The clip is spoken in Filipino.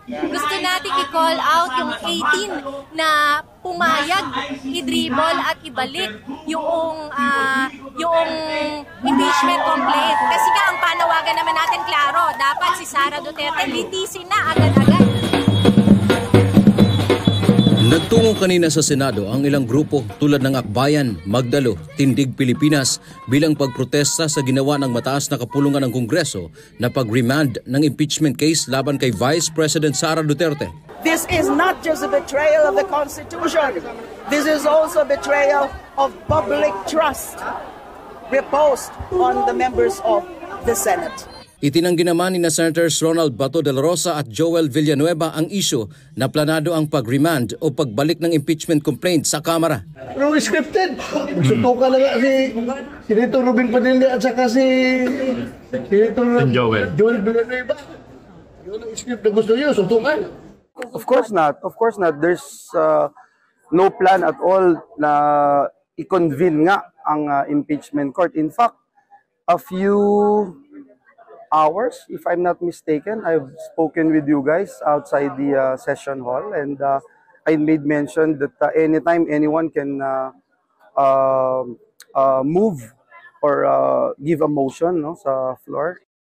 Gusto natin i-call out yung 18 na pumayag i-dribble at ibalik yung impeachment complaint. Kasi nga ang panawagan naman natin klaro, dapat si Sara Duterte litisin na agad-agad. Nagtungo kanina sa Senado ang ilang grupo tulad ng Akbayan, Magdalo, Tindig Pilipinas bilang pagprotesta sa ginawa ng mataas na kapulungan ng Kongreso na pag-remand ng impeachment case laban kay Vice President Sara Duterte. This is not just a betrayal of the Constitution. This is also a betrayal of public trust reposed on the members of the Senate. Itinanggi naman ni Senators Ronald Bato de la Rosa at Joel Villanueva ang isyu na planado ang pag-remand o pagbalik ng impeachment complaint sa Kamara. Pero scripted. Sutukan na nga si Senator Robin Padilla at saka si Senator Joel Villanueva. Yun ang script na gusto niyo, sutukan. Of course not. Of course not. There's no plan at all na i-convene nga ang impeachment court. In fact, a few hours, if I'm not mistaken, I've spoken with you guys outside the session hall, and I made mention that anytime anyone can move or give a motion, no, sa floor.